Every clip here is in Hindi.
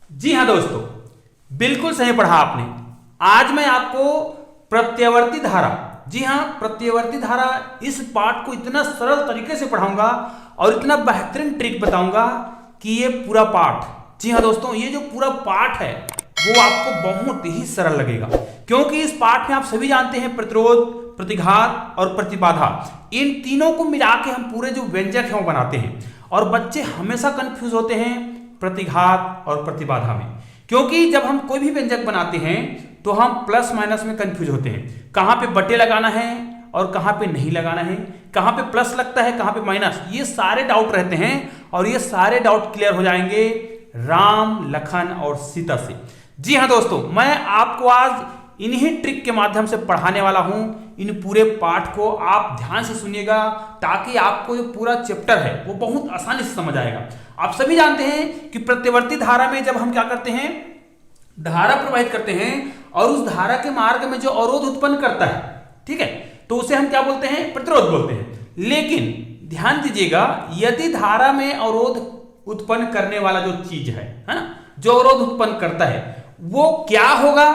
जी हाँ दोस्तों, बिल्कुल सही पढ़ा आपने। आज मैं आपको प्रत्यवर्ती धारा, जी हाँ प्रत्यवर्ती धारा, इस पाठ को इतना सरल तरीके से पढ़ाऊंगा और इतना बेहतरीन ट्रिक बताऊंगा कि ये पूरा पाठ, जी हाँ दोस्तों, ये जो पूरा पाठ है वो आपको बहुत ही सरल लगेगा, क्योंकि इस पाठ में आप सभी जानते हैं प्रतिरोध, प्रतिघात और प्रतिबाधा, इन तीनों को मिला के हम पूरे जो व्यंजक है वो बनाते हैं। और बच्चे हमेशा कंफ्यूज होते हैं प्रतिघात और प्रतिबाधा में, क्योंकि जब हम कोई भी व्यंजक बनाते हैं तो हम प्लस माइनस में कंफ्यूज होते हैं, कहां पे बटे लगाना है और कहां पे नहीं लगाना है, कहां पे प्लस लगता है कहां पे माइनस, ये सारे डाउट रहते हैं। और ये सारे डाउट क्लियर हो जाएंगे राम, लखन और सीता से। जी हाँ दोस्तों, मैं आपको आज इन्हीं ट्रिक के माध्यम से पढ़ाने वाला हूं। इन पूरे पाठ को आप ध्यान से सुनिएगा ताकि आपको जो पूरा चैप्टर है वो बहुत आसानी से समझ आएगा। आप सभी जानते हैं कि प्रत्यवर्ती धारा में जब हम क्या करते हैं, धारा प्रवाहित करते हैं और उस धारा के मार्ग में जो अवरोध उत्पन्न करता है, ठीक है, तो उसे हम क्या बोलते हैं, प्रतिरोध बोलते हैं। लेकिन ध्यान दीजिएगा, यदि धारा में अवरोध उत्पन्न करने वाला जो चीज है ना, जो अवरोध उत्पन्न करता है वो क्या होगा,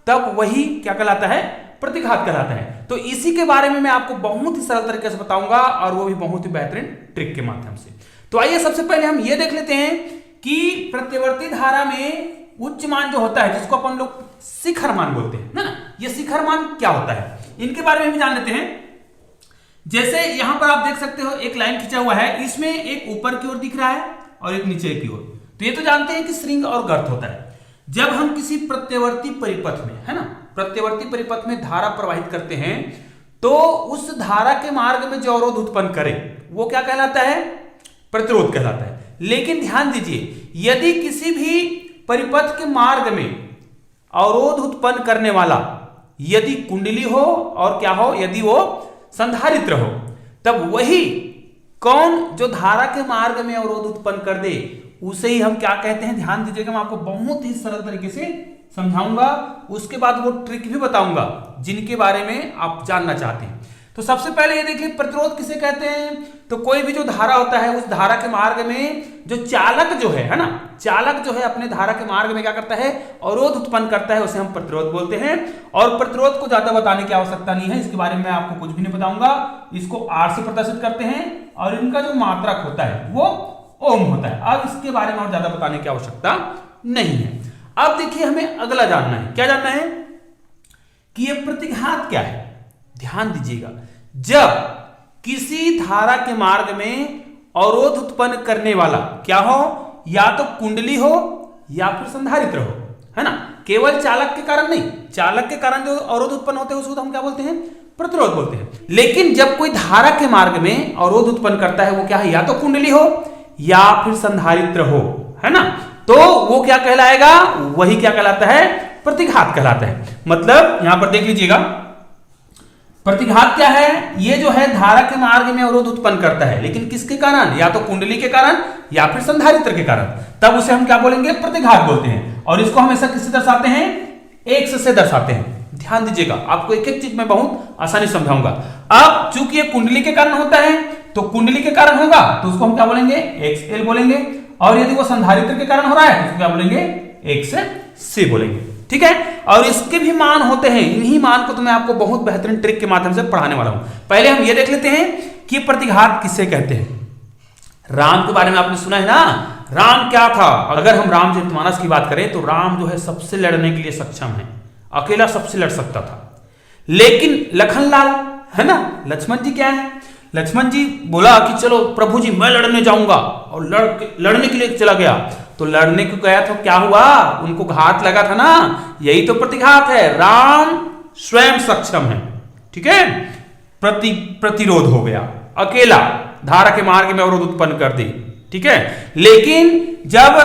तब वही क्या कहलाता है, प्रतिघात कहलाता है। तो इसी के बारे में मैं आपको बहुत ही सरल तरीके से बताऊंगा और वो भी बहुत ही बेहतरीन ट्रिक के माध्यम से। तो आइए सबसे पहले हम ये देख लेते हैं कि प्रत्यवर्ती धारा में उच्च मान जो होता है, जिसको अपन लोग शिखर मान बोलते हैं ना, ये शिखर मान क्या होता है, इनके बारे में भी जान लेते हैं। जैसे यहां पर आप देख सकते हो एक लाइन खींचा हुआ है, इसमें एक ऊपर की ओर दिख रहा है और एक नीचे की ओर। तो ये तो जानते हैं कि श्रृंग और गर्त होता है। जब हम किसी प्रत्यवर्ती परिपथ में, है ना, प्रत्यवर्ती परिपथ में धारा प्रवाहित करते हैं तो उस धारा के मार्ग में जो अवरोध उत्पन्न करे वो क्या कहलाता है, प्रतिरोध कहलाता है। लेकिन ध्यान दीजिए, यदि किसी भी परिपथ के मार्ग में अवरोध उत्पन्न करने वाला यदि कुंडली हो और क्या हो, यदि वो संधारित्र हो, तब वही कौन जो धारा के मार्ग में अवरोध उत्पन्न कर दे उसे ही हम क्या कहते हैं। ध्यान दीजिएगा, मैं आपको बहुत ही सरल तरीके से समझाऊंगा, उसके बाद वो ट्रिक भी बताऊंगा जिनके बारे में आप जानना चाहते हैं। तो सबसे पहले ये देखिए, प्रतिरोध किसे कहते हैं, तो कोई भी जो धारा होता है उस धारा के मार्ग में जो चालक जो है ना, चालक जो है अपने धारा के मार्ग में क्या करता है, अवरोध उत्पन्न करता है, उसे हम प्रतिरोध बोलते हैं। और प्रतिरोध को ज्यादा बताने की आवश्यकता नहीं है, इसके बारे में आपको कुछ भी नहीं बताऊंगा। इसको आर से प्रदर्शित करते हैं और इनका जो मात्रक होता है वो ओम होता है। अब इसके बारे में और ज्यादा बताने की आवश्यकता नहीं है। अब देखिए, हमें अगला जानना है, क्या जानना है कि ये प्रतिघात क्या है। ध्यान दीजिएगा, जब किसी धारा के मार्ग में अवरोध उत्पन्न करने वाला क्या हो, या तो कुंडली हो या फिर संधारित्र हो, है ना, केवल चालक के कारण नहीं, चालक के कारण जो अवरोध उत्पन्न होते हैं उसको हम क्या बोलते हैं, प्रतिरोध बोलते हैं। लेकिन जब कोई धारा के मार्ग में अवरोध उत्पन्न करता है वो क्या है, या तो कुंडली हो या फिर संधारित्र हो, है ना, तो वो क्या कहलाएगा, वही क्या कहलाता है, प्रतिघात कहलाता है। मतलब यहां पर देख लीजिएगा, प्रतिघात क्या है, ये जो है धारा के मार्ग में अवरोध उत्पन्न करता है, लेकिन किसके कारण, या तो कुंडली के कारण या फिर संधारित्र के कारण, तब उसे हम क्या बोलेंगे, प्रतिघात बोलते हैं। और इसको हमेशा किससे दर्शाते हैं, एक्स से दर्शाते हैं। ध्यान दीजिएगा, आपको एक एक चीज मैं बहुत आसानी से समझाऊंगा। अब चूंकि ये कुंडली के कारण होता है तो कुंडली के कारण होगा तो उसको हम क्या बोलेंगे, एक्स एल बोलेंगे, और यदि वो संधारित्र के कारण हो रहा है तो उसको क्या बोलेंगे, एक्स सी बोलेंगे, ठीक है। और इसके भी मान होते हैं, इन्हीं मान को तो मैं आपको बहुत बेहतरीन ट्रिक के माध्यम से पढ़ाने वाला हूं। पहले हम ये देख लेते हैं कि प्रतिघात किसे कहते हैं। राम के बारे में आपने सुना है ना, राम क्या था। अगर हम रामचरितमानस की बात करें तो राम जो है सबसे लड़ने के लिए सक्षम है, अकेला सबसे लड़ सकता था। लेकिन लखनलाल, है ना, लक्ष्मण जी क्या है, लक्ष्मण जी बोला कि चलो प्रभु जी मैं लड़ने जाऊंगा, और लड़ने के लिए चला गया। तो लड़ने को गया तो क्या हुआ, उनको घात लगा था ना, यही तो प्रतिघात है। राम स्वयं सक्षम है, ठीक है, प्रतिरोध हो गया, अकेला धारा के मार्ग में अवरोध उत्पन्न कर दी, ठीक है। लेकिन जब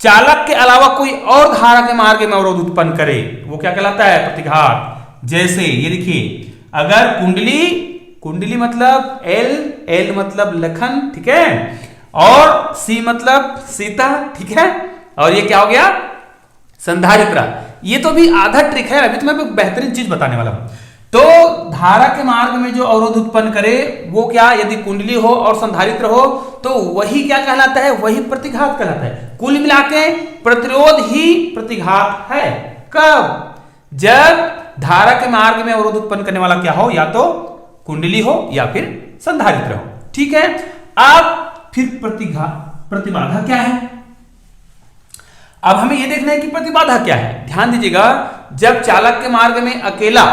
चालक के अलावा कोई और धारा के मार्ग में अवरोध उत्पन्न करे वो क्या कहलाता है, प्रतिघात। जैसे ये देखिए, अगर कुंडली मतलब एल, एल मतलब लखन, ठीक है, और सी मतलब सीता, ठीक है, और ये क्या हो गया, संधारित्र। ये तो भी आधा ट्रिक है, अभी तो मैं बेहतरीन चीज बताने वाला हूं। तो धारा के मार्ग में जो अवरोध उत्पन्न करे वो क्या, यदि कुंडली हो और संधारित्र हो तो वही क्या कहलाता है, वही प्रतिघात कहलाता है। कुल मिला के प्रतिरोध ही प्रतिघात है। कब, जब धारा के मार्ग में अवरोध उत्पन्न करने वाला क्या हो, या तो कुंडली हो या फिर संधारित्र हो। ठीक है, अब फिर प्रतिबाधा क्या है। अब हमें यह देखना है कि प्रतिबाधा क्या है। ध्यान दीजिएगा, जब चालक के मार्ग में अकेला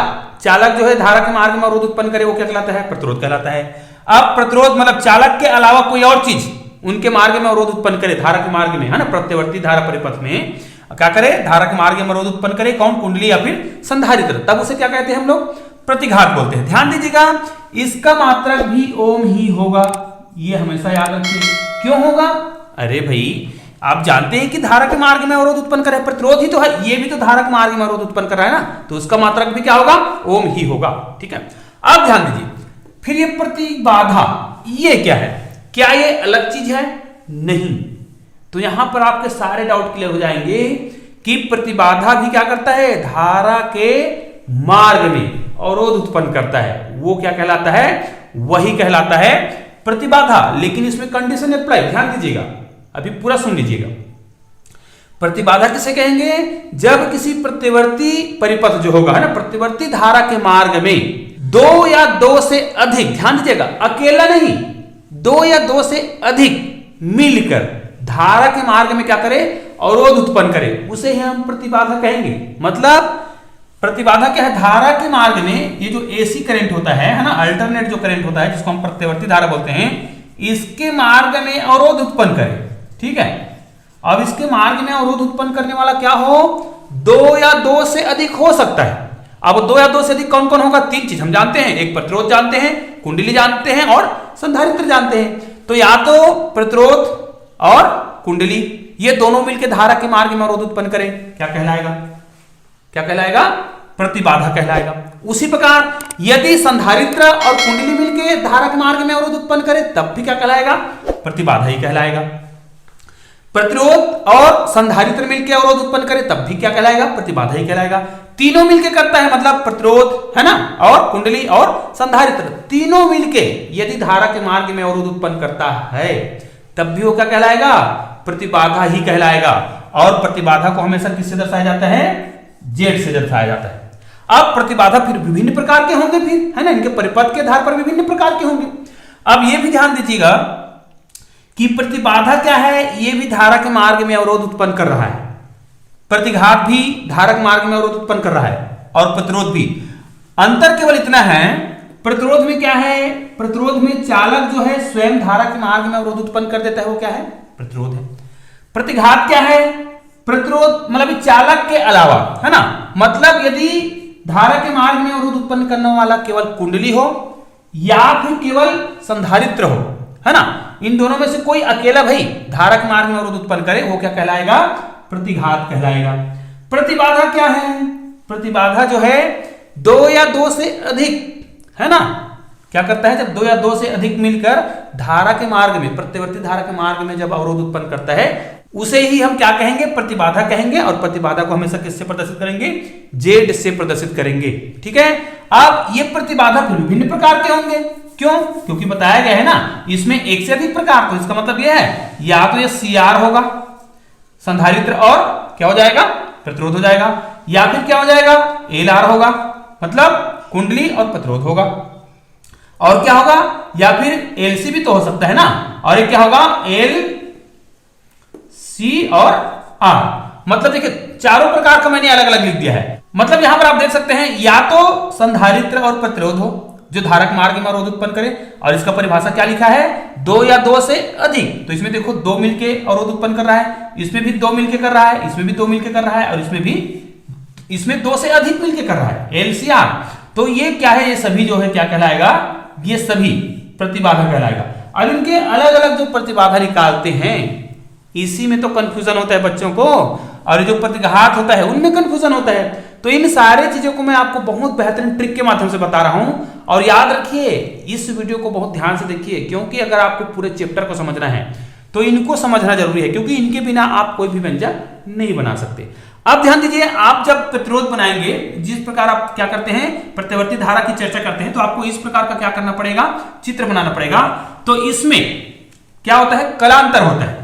चालक जो है धारा के मार्ग में अवरोध उत्पन्न करे वो क्या कहलाता है, प्रतिरोध कहलाता है। अब प्रतिरोध मतलब चालक के अलावा कोई और चीज उनके मार्ग में अवरोध उत्पन्न करे, धारा के मार्ग में, है ना, प्रत्यवर्ती धारा परिपथ में क्या करे, धारा के मार्ग में अवरोध उत्पन्न करे, कौन, कुंडली या फिर संधारित्र, तब उसे क्या कहते हैं हम लोग, प्रतिघात बोलते हैं। ध्यान दीजिएगा, इसका मात्रक भी ओम ही होगा, ये हमेशा याद रखिए। क्यों होगा, अरे भाई आप जानते हैं कि धारा के मार्ग में अवरोध उत्पन्न कर रहा है, प्रतिरोध ही तो है, ये भी तो धारा के मार्ग में अवरोध उत्पन्न कर रहा है ना, तो उसका मात्रक भी क्या होगा, ओम ही होगा। ठीक है, अब ध्यान दीजिए, फिर ये प्रतिबाधा, ये क्या है, क्या ये अलग चीज है, नहीं। तो यहां पर आपके सारे डाउट क्लियर हो जाएंगे कि प्रतिबाधा भी क्या करता है, धारा के मार्ग में अवरोध उत्पन्न करता है, वो क्या कहलाता है, वही कहलाता है प्रतिबाधा। लेकिन इसमें कंडीशन अप्लाई, ध्यान दीजिएगा, अभी पूरा सुन लीजिएगा। प्रतिबाधा किसे कहेंगे, जब किसी प्रतिवर्ती परिपथ जो होगा, है ना, प्रतिवर्ती धारा के मार्ग में दो या दो से अधिक, ध्यान दीजिएगा, अकेला नहीं, दो या दो से अधिक मिलकर धारा के मार्ग में क्या करे, अवरोध उत्पन्न करे, उसे ही हम प्रतिबाधा कहेंगे। मतलब प्रतिबाधा क्या है, धारा के मार्ग में ये जो एसी करंट होता है ना, अल्टरनेट जो करंट होता है जिसको हम प्रतिवर्ती धारा बोलते हैं, इसके मार्ग में अवरोध उत्पन्न करे। ठीक है, अब इसके मार्ग में अवरोध उत्पन्न करने वाला क्या हो, दो या दो से अधिक हो सकता है। अब दो या दो से अधिक कौन कौन होगा, तीन चीज हम जानते हैं, एक प्रतिरोध जानते हैं, कुंडली जानते हैं और संधारित्र जानते हैं। तो या तो प्रतिरोध और कुंडली ये दोनों मिलकर धारा के मार्ग में अवरोध उत्पन्न करें, क्या कहलाएगा, क्या कहलाएगा, प्रतिबाधा कहलाएगा। उसी प्रकार यदि संधारित्र और कुंडली मिलकर धारा के मार्ग में अवरोध उत्पन्न करे तब भी क्या कहलाएगा, प्रतिबाधा ही कहलाएगा। प्रतिरोध और संधारित्र मिलकर अवरोध उत्पन्न करे तब भी क्या कहलाएगा, प्रतिबाधा ही कहलाएगा। तीनों मिलकर करता है, मतलब प्रतिरोध, है ना, और कुंडली और संधारित्र तीनों मिलकर यदि धारा के मार्ग में अवरोध उत्पन्न करता है तब भी वो क्या कहलाएगा, प्रतिबाधा ही कहलाएगा। और प्रतिबाधा को हमेशा किससे दर्शाया जाता है, जेड से दर्शाया जाता है। अब प्रतिबाधा फिर विभिन्न प्रकार के होंगे, फिर, है ना, इनके परिपथ के आधार पर विभिन्न प्रकार के होंगे। अब ये भी ध्यान दीजिएगा कि प्रतिबाधा क्या है, ये भी धारा के मार्ग में अवरोध उत्पन्न कर रहा है, प्रतिघात भी धारा के मार्ग में अवरोध उत्पन्न कर रहा है, और प्रतिरोध भी। अंतर केवल इतना है, प्रतिरोध में क्या है, प्रतिरोध में चालक जो है स्वयं धारा के मार्ग में अवरोध उत्पन्न कर देता है, वो क्या है, प्रतिरोध है। प्रतिघात क्या है, प्रतिरोध मतलब चालक के अलावा, है ना, मतलब यदि धारा के मार्ग में अवरोध उत्पन्न करने वाला केवल कुंडली हो या फिर केवल संधारित्र हो, है ना, इन दोनों में से कोई अकेला भाई धारा के मार्ग में अवरोध उत्पन्न करे, वो क्या कहलाएगा, प्रतिघात कहलाएगा। प्रतिबाधा क्या है, प्रतिबाधा जो है दो या दो से अधिक, है ना, क्या करता है, जब दो या दो से अधिक मिलकर धारा के मार्ग में, प्रत्यवर्ती धारा के मार्ग में जब अवरोध उत्पन्न करता है उसे ही हम क्या कहेंगे, प्रतिबाधा कहेंगे। और प्रतिबाधा को हमेशा किससे प्रदर्शित करेंगे, जेड से प्रदर्शित करेंगे। ठीक है, अब ये प्रतिबाधा विभिन्न प्रकार के होंगे, क्यों, क्योंकि बताया गया है ना इसमें एक से अधिक प्रकार, तो इसका मतलब यह है या तो ये CR होगा संधारित्र और क्या हो जाएगा, प्रतिरोध हो जाएगा, या फिर क्या हो जाएगा, LR होगा मतलब कुंडली और प्रतिरोध होगा, और क्या होगा, या फिर LC भी तो हो सकता है ना, और एक क्या होगा, LC और R। मतलब देखिए चारों प्रकार का मैंने अलग अलग लिख दिया है। मतलब यहां पर आप देख सकते हैं या तो संधारित्र और प्रतिरोध हो जो धारक मार्ग में अवरोध उत्पन्न करे, और इसका परिभाषा क्या लिखा है, दो या दो से अधिक। तो इसमें देखो दो मिलके अवरोध उत्पन्न कर रहा है, इसमें भी दो मिलके कर रहा है, इसमें भी दो मिलके कर रहा है, और इसमें भी, इसमें दो से अधिक मिलके कर रहा है, LCR। तो ये क्या है, ये सभी जो है क्या कहलाएगा, ये सभी प्रतिबाधा कहलाएगा। अब इनके अलग अलग जो प्रतिबाधा निकालते हैं इसी में तो कंफ्यूजन होता है बच्चों को, और जो प्रतिघात होता है उनमें कंफ्यूजन होता है। तो इन सारे चीजों को मैं आपको बहुत बेहतरीन ट्रिक के माध्यम से बता रहा हूं, और याद रखिए इस वीडियो को बहुत ध्यान से देखिए, क्योंकि अगर आपको पूरे चैप्टर को समझना है तो इनको समझना जरूरी है, क्योंकि इनके बिना आप कोई भी व्यंजन नहीं बना सकते। अब ध्यान दीजिए, आप जब प्रतिरोध बनाएंगे, जिस प्रकार आप क्या करते हैं, प्रत्यवर्ती धारा की चर्चा करते हैं, तो आपको इस प्रकार का क्या करना पड़ेगा, चित्र बनाना पड़ेगा। तो इसमें क्या होता है, कलांतर होता है।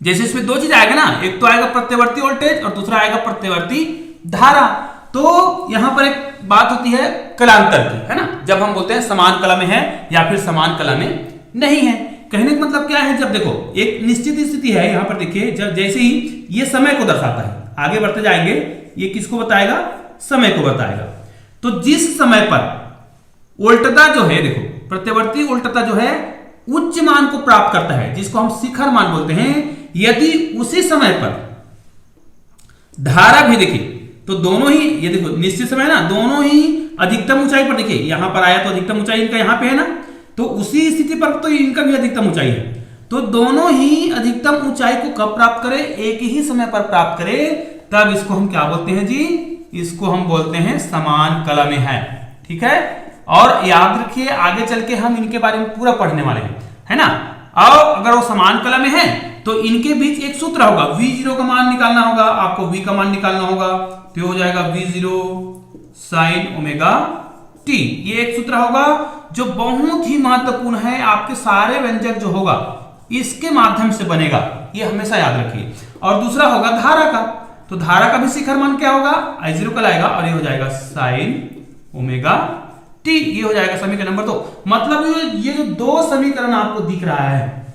जैसे इसमें दो चीज आएगा ना, एक तो आएगा प्रत्यवर्ती वोल्टेज और दूसरा आएगा प्रत्यवर्ती धारा। तो यहां पर एक बात होती है कलांतर की, है ना, जब हम बोलते हैं समान कला में है या फिर समान कला में नहीं है। कहने का मतलब क्या है, जब देखो एक निश्चित स्थिति है, यहां पर देखिए, जब जैसे ही ये समय को दर्शाता है, आगे बढ़ते जाएंगे, ये किसको बताएगा, समय को बताएगा। तो जिस समय पर उल्टता जो है, देखो प्रत्यवर्ती उल्टता जो है उच्च मान को प्राप्त करता है, जिसको हम शिखर मान बोलते हैं, यदि उसी समय पर धारा भी देखिए, तो दोनों ही, ये देखो निश्चित समय ना, दोनों ही अधिकतम ऊंचाई पर, देखिए यहां पर आया तो अधिकतम ऊंचाई इनका यहां पे है ना, तो उसी स्थिति पर तो इनका भी अधिकतम ऊंचाई है। तो दोनों ही अधिकतम ऊंचाई को कब प्राप्त करें, एक ही समय पर प्राप्त करें, तब इसको हम क्या बोलते हैं जी, इसको हम बोलते हैं समान कला में है। ठीक है, और याद रखिए आगे चल के हम इनके बारे में पूरा पढ़ने वाले हैं, है ना। और अगर वो समान कला में है तो इनके बीच एक सूत्र होगा, V0 का मान निकालना होगा, आपको V का मान निकालना होगा, तो हो जाएगा V0 sin ओमेगा t। ये एक सूत्र होगा जो बहुत ही महत्वपूर्ण है, आपके सारे व्यंजक जो होगा इसके माध्यम से बनेगा, ये हमेशा याद रखिए। और दूसरा होगा धारा का, तो धारा का भी शिखर मान क्या होगा, I0 कल आएगा, और ये हो जाएगा sin ओमेगा t, ये हो जाएगा समीकरण नंबर 2। मतलब ये जो दो समीकरण आपको दिख रहा है,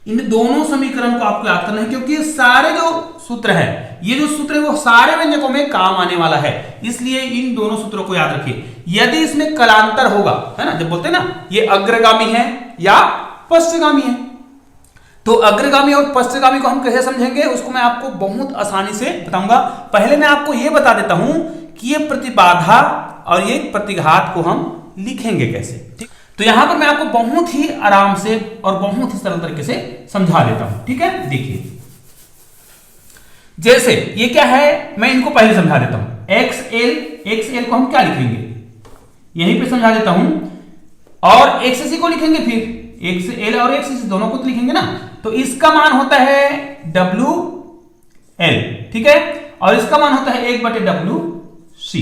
इन दोनों समीकरण को आपको याद करना है, क्योंकि ये सारे जो सूत्र है, ये जो सूत्र है वो सारे व्यंजकों में काम आने वाला है, इसलिए इन दोनों सूत्रों को याद रखिए। यदि इसमें कलांतर होगा, है ना, जब बोलते हैं ना ये अग्रगामी है या पश्चगामी है, तो अग्रगामी और पश्चगामी को हम कैसे समझेंगे, उसको मैं आपको बहुत आसानी से बताऊंगा। पहले मैं आपको यह बता देता हूं कि ये प्रतिबाधा और ये प्रतिघात को हम लिखेंगे कैसे। ठीक, तो यहां पर मैं आपको बहुत ही आराम से और बहुत ही सरल तरीके से समझा देता हूं। ठीक है, देखिए जैसे ये क्या है, मैं इनको पहले समझा देता हूं। XL को हम क्या लिखेंगे, यहीं पे समझा देता हूं, और XC को लिखेंगे, फिर XL और XC दोनों को तो लिखेंगे ना, तो इसका मान होता है WL, ठीक है, और इसका मान होता है 1/WC।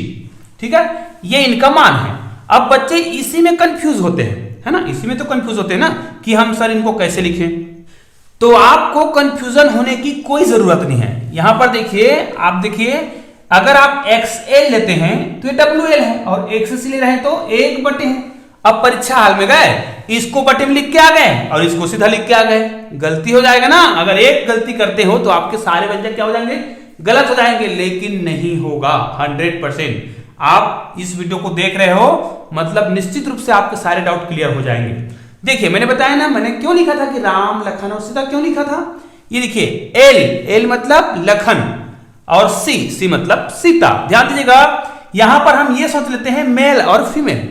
ठीक है, ये इनका मान है। अब बच्चे इसी में कंफ्यूज होते हैं, है ना, इसी में तो कंफ्यूज होते हैं ना कि हम सर इनको कैसे लिखें। तो आपको कंफ्यूजन होने की कोई जरूरत नहीं है। यहां पर देखिए, आप देखिए, अगर आप XL लेते हैं तो ये WL है, और XC ले रहे हैं तो 1/, है। अब परीक्षा हाल में गए, इसको बटे में लिख के आ गए और इसको सीधा लिख के आ गए, गलती हो जाएगा ना। अगर एक गलती करते हो तो आपके सारे व्यंजक क्या हो जाएंगे, गलत हो जाएंगे, लेकिन नहीं होगा 100%। आप इस वीडियो को देख रहे हो, मतलब निश्चित रूप से आपके सारे डाउट क्लियर हो जाएंगे। देखिए मैंने बताया ना, मैंने क्यों लिखा था कि राम लखन और सीता क्यों लिखा था। ये देखिए L मतलब लखन और C मतलब सीता। ध्यान दीजिएगा, यहां पर हम ये सोच लेते हैं मेल और फीमेल।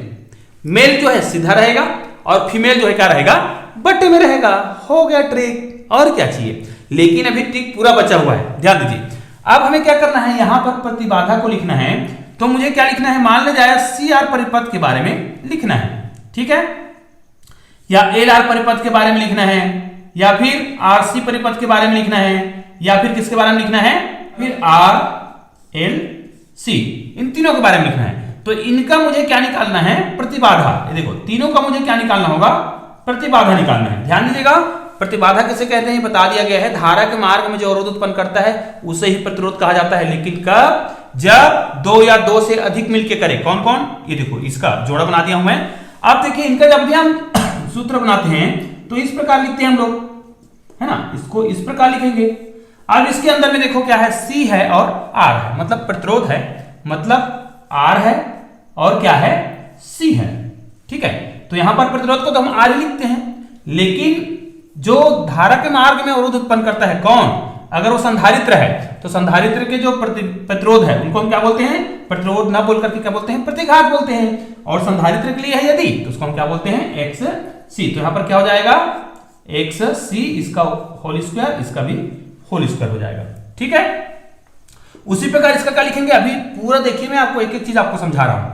मेल जो है सीधा रहेगा और फीमेल जो है क्या रहेगा, बट्टे में रहेगा। हो गया ट्रिक, और क्या चाहिए। लेकिन अभी ट्रिक पूरा बचा हुआ है, ध्यान दीजिए। अब हमें क्या करना है, यहां पर प्रतिबाधा को लिखना है, तो मुझे क्या लिखना है, मान लिया जाए CR परिपथ के बारे में लिखना है, ठीक है, या LR परिपथ के बारे में लिखना है, या फिर RC परिपथ के बारे में लिखना है, या फिर किसके बारे में लिखना है, फिर RLC, इन तीनों के बारे में लिखना है। तो इनका मुझे क्या निकालना है, प्रतिबाधा। ये देखो, तीनों का मुझे क्या निकालना होगा, प्रतिबाधा निकालना है। ध्यान दीजिएगा, प्रतिबाधा किसे कहते हैं बता दिया गया है। धारा के मार्ग में जो अवरोध उत्पन्न करता है उसे ही प्रतिरोध कहा जाता है। लेकिन कब, जब दो या दो से अधिक मिलके करे। कौन कौन, ये देखो इसका जोड़ा बना दिया हूं मैं। अब देखिए, इनका जब भी हम सूत्र बनाते हैं तो इस प्रकार लिखते हैं हम लोग, है ना, इसको इस प्रकार लिखेंगे। अब इसके अंदर में देखो क्या है, C है और R है, मतलब प्रतिरोध है, मतलब R है और क्या है, C है। ठीक है, तो यहां पर प्रतिरोध को तो हम R ही लिखते हैं, लेकिन जो धारा के मार्ग में अवरोध उत्पन्न करता है कौन, अगर वो संधारित्र है तो संधारित्र के जो प्रतिरोध है उनको हम क्या बोलते हैं, प्रतिरोध ना बोल करके क्या बोलते हैं, प्रतिघात बोलते हैं। और संधारित्र के लिए है यदि, तो उसको हम क्या बोलते हैं, XC। तो यहां पर क्या हो जाएगा, XC, इसका होल स्क्वायर, इसका भी होल स्क्वायर हो जाएगा। ठीक है, उसी प्रकार इसका क्या लिखेंगे, अभी पूरा देखिए, मैं आपको एक एक चीज आपको समझा रहा हूं।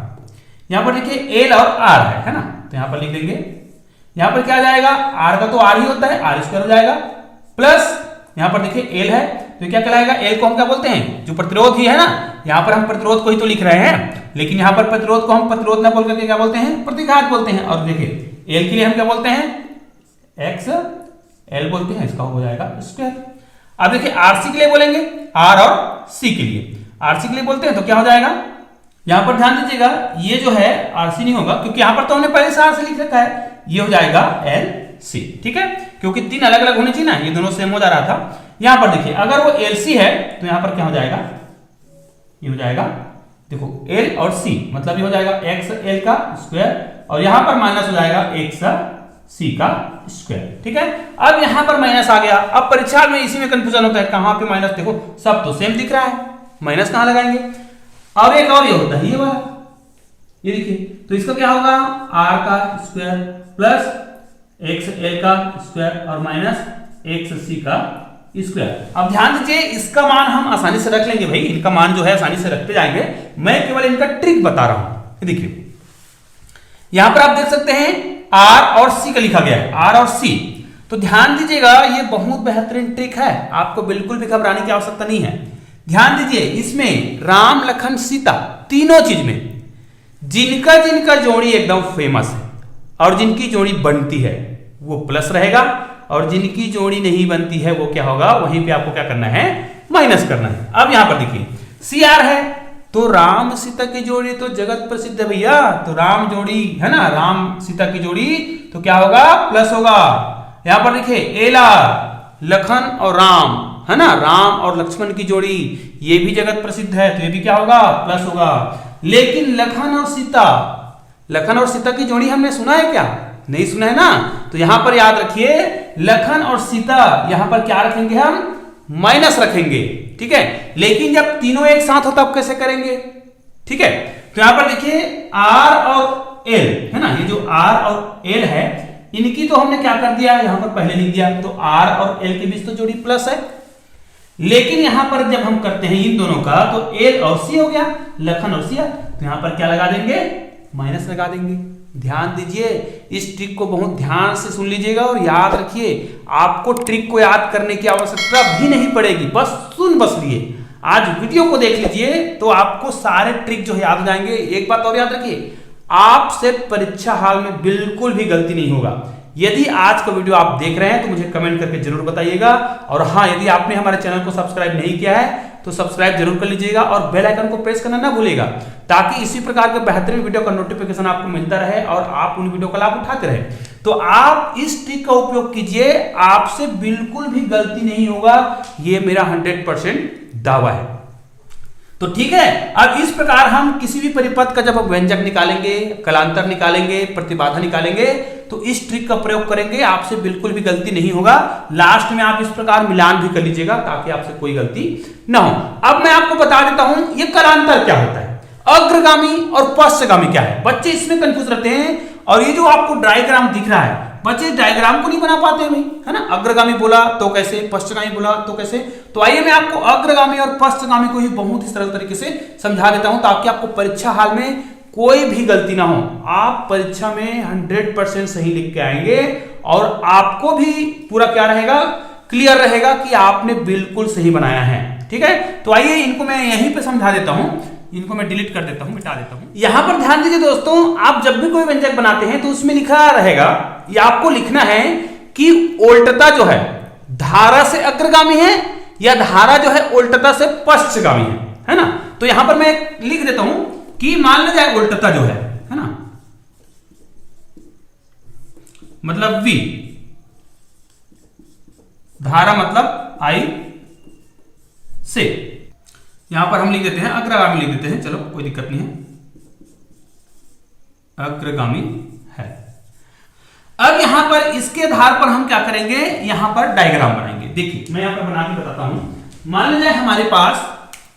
यहां पर देखिए L और R है ना, तो यहां पर लिख देंगे, यहां पर क्या आ जाएगा, R का तो R ही होता है, R स्क्वायर हो जाएगा, प्लस यहाँ पर देखिए एल है, तो क्या कहलाएगा, एल को हम क्या बोलते हैं, जो प्रतिरोध ही है ना, यहाँ पर हम प्रतिरोध को ही तो लिख रहे हैं, लेकिन यहाँ पर प्रतिरोध को हम प्रतिरोध ना बोल करके क्या बोलते हैं, प्रतिघात बोलते हैं। और देखिए एल के लिए हम क्या बोलते हैं, एक्स एल बोलते हैं, इसका हो जाएगा स्क्वायर। अब देखिए आरसी के लिए बोलेंगे, आर और सी के लिए, आरसी के लिए बोलते हैं तो क्या हो जाएगा, यहां पर ध्यान दीजिएगा, ये जो है आरसी नहीं होगा क्योंकि यहां पर तो हमने पहले से आरसी लिख रखा है, ये हो जाएगा एल सी, ठीक है, क्योंकि तीन अलग अलग होने चाहिए ना, ये दोनों सेम हो जा रहा था। यहां पर देखिए अगर वो एल सी है तो यहां पर क्या हो जाएगा, ये हो जाएगा देखो एल और सी, मतलब ये हो जाएगा एक्स एल का स्क्वायर और यहां पर माइनस हो जाएगा एक्स सी का स्क्वायर, ठीक है। अब यहां पर माइनस आ गया, अब परीक्षा में इसी में कंफ्यूजन होता है, कहां पे माइनस, देखो सब तो सेम दिख रहा है, माइनस कहां लगाएंगे। अब एक और ये होता है ये वाला, ये देखिए, तो इसका क्या होगा, आर का स्क्वायर प्लस एक्स एल का स्क्वायर और माइनस एक्स सी का स्क्वायर। अब ध्यान दीजिए इसका मान हम आसानी से रख लेंगे भाई, इनका मान जो है आसानी से रखते जाएंगे, मैं केवल इनका ट्रिक बता रहा हूं। देखिए यहां पर आप देख सकते हैं आर और सी का लिखा गया है, आर और सी, तो ध्यान दीजिएगा ये बहुत बेहतरीन ट्रिक है, आपको बिल्कुल भी घबराने की आवश्यकता नहीं है। ध्यान दीजिए इसमें राम लखन सीता तीनों चीज में जिनका जिनका जोड़ी एकदम फेमस है और जिनकी जोड़ी बनती है वो प्लस रहेगा और जिनकी जोड़ी नहीं बनती है वो क्या होगा, वहीं पे आपको क्या करना है, माइनस करना है। अब यहां पर देखिए सी आर है तो राम सीता की जोड़ी तो जगत प्रसिद्ध है भैया, तो राम जोड़ी है ना, राम सीता की जोड़ी तो क्या होगा, प्लस होगा। यहां पर देखिए एल आर लखन और राम है ना, राम और लक्ष्मण की जोड़ी ये भी जगत प्रसिद्ध है तो ये भी क्या होगा, प्लस होगा। लेकिन लखन और सीता की जोड़ी हमने सुना है क्या, नहीं सुना है ना, तो यहां पर याद रखिए लखन और सीता यहां पर क्या रखेंगे, हम माइनस रखेंगे, ठीक है। लेकिन जब तीनों एक साथ हो तब कैसे करेंगे, ठीक है। तो यहां पर देखिए आर और एल है ना, ये जो आर और एल है इनकी तो हमने क्या कर दिया, यहां पर पहले लिख दिया, तो आर और एल के बीच तो जोड़ी प्लस है, लेकिन यहां पर जब हम करते हैं इन दोनों का तो एल और सी हो गया, लखन और सिया, तो यहां पर क्या लगा देंगे, माइनस लगा देंगे। ध्यान दीजिए इस ट्रिक को बहुत ध्यान से सुन लीजिएगा और याद रखिए, आपको ट्रिक को याद करने की आवश्यकता भी नहीं पड़ेगी, बस लिए आज वीडियो को देख लीजिए तो आपको सारे ट्रिक जो है याद हो जाएंगे। एक बात और याद रखिए, आपसे परीक्षा हाल में बिल्कुल भी गलती नहीं होगा। यदि आज का वीडियो आप देख रहे हैं तो मुझे कमेंट करके जरूर बताइएगा, और हाँ यदि आपने हमारे चैनल को सब्सक्राइब नहीं किया है तो सब्सक्राइब जरूर कर लीजिएगा और बेल आइकन को प्रेस करना ना भूलिएगा, ताकि इसी प्रकार के बेहतरीन वीडियो का नोटिफिकेशन आपको मिलता रहे और आप उन वीडियो का लाभ उठाते रहे। तो आप इस ट्रिक का उपयोग कीजिए, आपसे बिल्कुल भी गलती नहीं होगा, ये मेरा 100% दावा है। तो ठीक है, अब इस प्रकार हम किसी भी परिपथ का जब हम व्यंजक निकालेंगे, कलांतर निकालेंगे, प्रतिबाधा निकालेंगे, तो इस ट्रिक का प्रयोग करेंगे, आपसे बिल्कुल भी गलती नहीं होगा। लास्ट में आप इस प्रकार मिलान भी कर लीजिएगा ताकि आपसे कोई गलती ना हो। अब मैं आपको बता देता हूं ये कलांतर क्या होता है, अग्रगामी और पश्चगामी क्या है। बच्चे इसमें कंफ्यूज रहते हैं, और ये जो आपको डायग्राम दिख रहा है बच्चे डायग्राम को नहीं बना पाते भाई, है ना, अग्रगामी बोला तो कैसे, पश्चगामी बोला तो कैसे। तो आइए मैं आपको अग्रगामी और पश्चगामी को ही बहुत ही सरल तरीके से समझा देता हूं, ताकि आपको परीक्षा हाल में कोई भी गलती ना हो, आप परीक्षा में 100% सही लिख के आएंगे और आपको भी पूरा क्या रहेगा, क्लियर रहेगा कि आपने बिल्कुल सही बनाया है। ठीक है, तो आइए इनको मैं यहीं पे समझा देता हूं, इनको मैं डिलीट कर देता हूं, मिटा देता हूं। यहां पर ध्यान दीजिए दोस्तों, आप जब भी कोई व्यंजक बनाते हैं तो उसमें लिखा रहेगा, ये आपको लिखना है कि उल्टता जो है धारा से अग्रगामी है या धारा जो है उल्टता से पश्चगामी है ना। तो यहां पर मैं लिख देता हूं कि मान लीजिए जाए उल्टता जो है ना, मतलब V, धारा मतलब I से, यहां पर हम लिख देते हैं अग्रगामी लिख देते हैं, चलो कोई दिक्कत नहीं है, अग्रगामी है। अब यहां पर इसके आधार पर हम क्या करेंगे, यहां पर डायग्राम बनाएंगे। देखिए मैं यहां पर बना के बताता हूं, मान लीजिए हमारे पास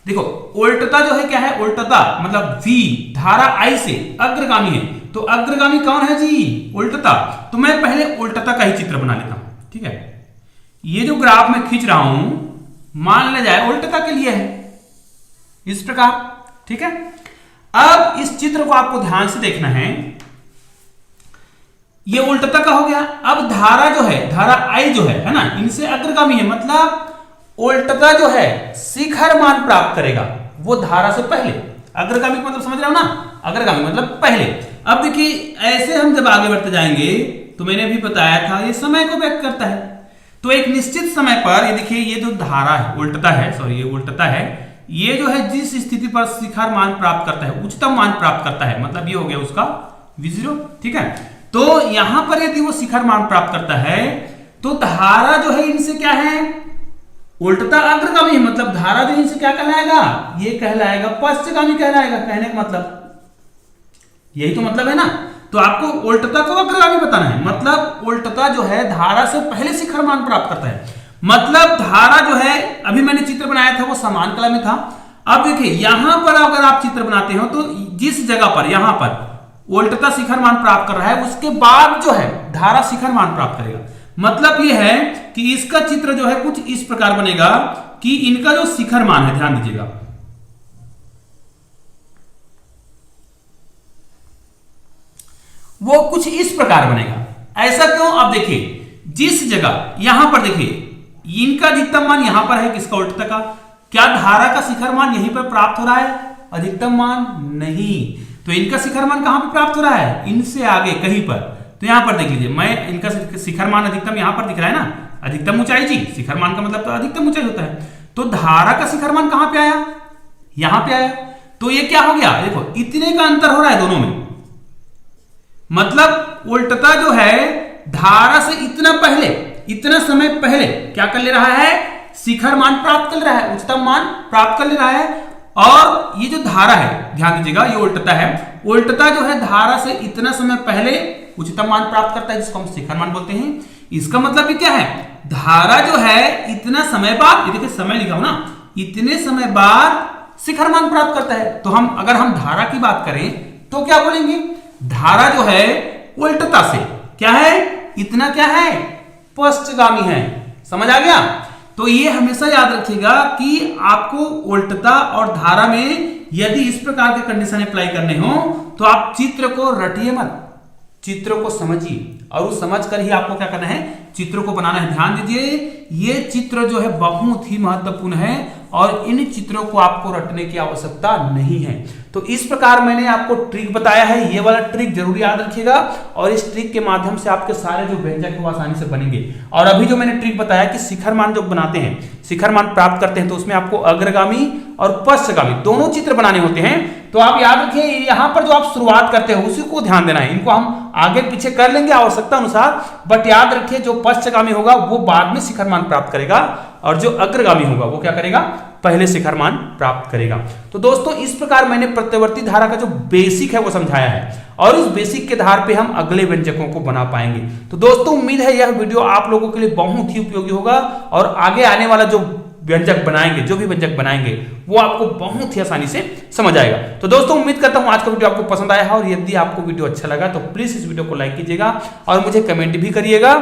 देखो उल्टता जो है क्या है, उल्टता मतलब V, धारा I से अग्रगामी है, तो अग्रगामी कौन है जी, उल्टता। तो मैं पहले उल्टता का ही चित्र बना लेता हूं। ठीक है, ये जो ग्राफ मैं खींच रहा हूं मान लिया जाए उल्टता के लिए है, इस प्रकार। ठीक है, अब इस चित्र को आपको ध्यान से देखना है, ये उल्टता का हो गया। अब धारा जो है, धारा I जो है ना, इनसे अग्रगामी है, मतलब उल्टता जो है शिखर मान प्राप्त करेगा वो धारा से पहले। अग्रगामी का मतलब समझ रहे हो ना, अग्रगामी मतलब पहले। अब देखिए ऐसे हम जब आगे बढ़ते जाएंगे तो मैंने भी बताया था ये समय को व्यक्त करता है। तो एक निश्चित समय पर ये देखिए ये जो धारा है उल्टता है, सॉरी ये उल्टता है, ये जो है जिस स्थिति पर शिखर मान प्राप्त करता है, उच्चतम मान प्राप्त करता है, मतलब ये हो गया उसका v0, ठीक है। तो यहां पर यदि वो शिखर मान प्राप्त करता है तो धारा जो है इनसे क्या है, उल्टता अग्रगामी, मतलब धारा जो इनसे क्या कहलाएगा, ये कहलाएगा पश्चगामी कहलाएगा। कहने का मतलब यही तो मतलब है ना। तो आपको उल्टता को अग्रगामी बताना है, मतलब उल्टता जो है धारा से पहले शिखर मान प्राप्त करता है। मतलब धारा जो है, अभी मैंने चित्र बनाया था वो समान कला में था। अब देखिए यहां पर अगर आप चित्र बनाते हो तो जिस जगह पर यहां पर उल्टता शिखर मान प्राप्त कर रहा है उसके बाद जो है धारा शिखर मान प्राप्त करेगा। मतलब यह है कि इसका चित्र जो है कुछ इस प्रकार बनेगा कि इनका जो शिखर मान है, ध्यान दीजिएगा, वो कुछ इस प्रकार बनेगा। ऐसा क्यों, अब देखिए जिस जगह यहां पर देखिए इनका अधिकतम मान यहां पर है, किसका, उल्टता का, क्या धारा का शिखर मान यहीं पर प्राप्त हो रहा है, अधिकतम मान नहीं। तो इनका शिखर मान कहां पर प्राप्त हो रहा है, इनसे आगे कहीं पर। तो यहां पर देख लीजिए, मैं इनका शिखर मान अधिकतम यहां पर दिख रहा है ना, अधिकतम ऊंचाई जी, शिखर मान का मतलब तो अधिकतम ऊंचाई होता है। तो धारा का शिखर मान कहां पे आया, यहां पे आया। तो ये क्या हो गया, देखो इतने का अंतर हो रहा है दोनों में, मतलब उल्टता जो है धारा से इतना पहले, इतना समय पहले क्या कर ले रहा है, शिखर मान प्राप्त कर ले रहा है, उच्चतम मान प्राप्त कर ले रहा है। और ये जो धारा है, ध्यान दीजिएगा, ये उल्टता है, उल्टता जो है धारा से इतना समय पहले उच्चतम मान प्राप्त करता है, जिसको हम शिखर मान बोलते हैं। इसका मतलब भी क्या है, धारा जो है इतना समय बाद, ये देखिए समय लिखा हो ना, इतने समय बाद शिखर मान प्राप्त करता है। तो हम अगर हम धारा की बात करें तो क्या बोलेंगे, धारा जो है उल्टता से क्या है, इतना क्या है, पश्चगामी है। समझ आ गया। तो ये हमेशा याद रखिएगा कि आपको उल्टता और धारा में यदि इस प्रकार के कंडीशन अप्लाई करने हो तो आप चित्र को रटिए मत, चित्र को समझिए, और उस समझ कर ही आपको क्या करना है, चित्रों को बनाना है। ध्यान दीजिए ये चित्र जो है बहुत ही महत्वपूर्ण है और इन चित्रों को आपको रटने की आवश्यकता नहीं है। तो इस प्रकार मैंने आपको ट्रिक बताया है, ये वाला ट्रिक जरूर याद रखिएगा और इस ट्रिक के माध्यम से आपके सारे जो व्यंजक है वो आसानी से बनेंगे। और अभी जो मैंने ट्रिक बताया कि शिखर मान जो बनाते हैं, शिखर मान प्राप्त करते हैं, तो उसमें आपको अग्रगामी और पश्चगामी दोनों चित्र बनाने होते हैं। तो आप याद रखिए यहां पर जो आप शुरुआत करते हो उसी को ध्यान देना है। इनको हम आगे पीछे कर लेंगे आवश्यकता अनुसार, बट याद रखिए जो पश्चगामी होगा वो बाद में शिखर मान प्राप्त करेगा और जो अग्रगामी होगा वो क्या करेगा, पहले शिखर मान प्राप्त करेगा। तो दोस्तों इस प्रकार मैंने प्रत्यावर्ती धारा का जो बेसिक है वो समझाया है और इस बेसिक के आधार पे हम अगले व्यंजकों को बना पाएंगे। तो दोस्तों उम्मीद है यह वीडियो आप लोगों के लिए बहुत ही उपयोगी होगा और आगे आने वाला जो व्यंजक बनाएंगे, जो भी व्यंजक बनाएंगे वो आपको बहुत ही आसानी से समझ आएगा। तो दोस्तों उम्मीद करता हूं आज का वीडियो आपको पसंद आया है और यदि आपको वीडियो अच्छा लगा तो प्लीज इस वीडियो को लाइक कीजिएगा और मुझे कमेंट भी करिएगा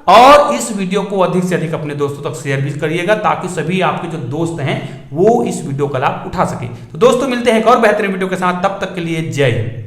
और इस वीडियो को अधिक से अधिक अपने दोस्तों तक शेयर भी करिएगा ताकि सभी आपके जो दोस्त हैं वो इस वीडियो का लाभ उठा सके। तो दोस्तों मिलते हैं एक और बेहतरीन वीडियो के साथ, तब तक के लिए जय हिंद।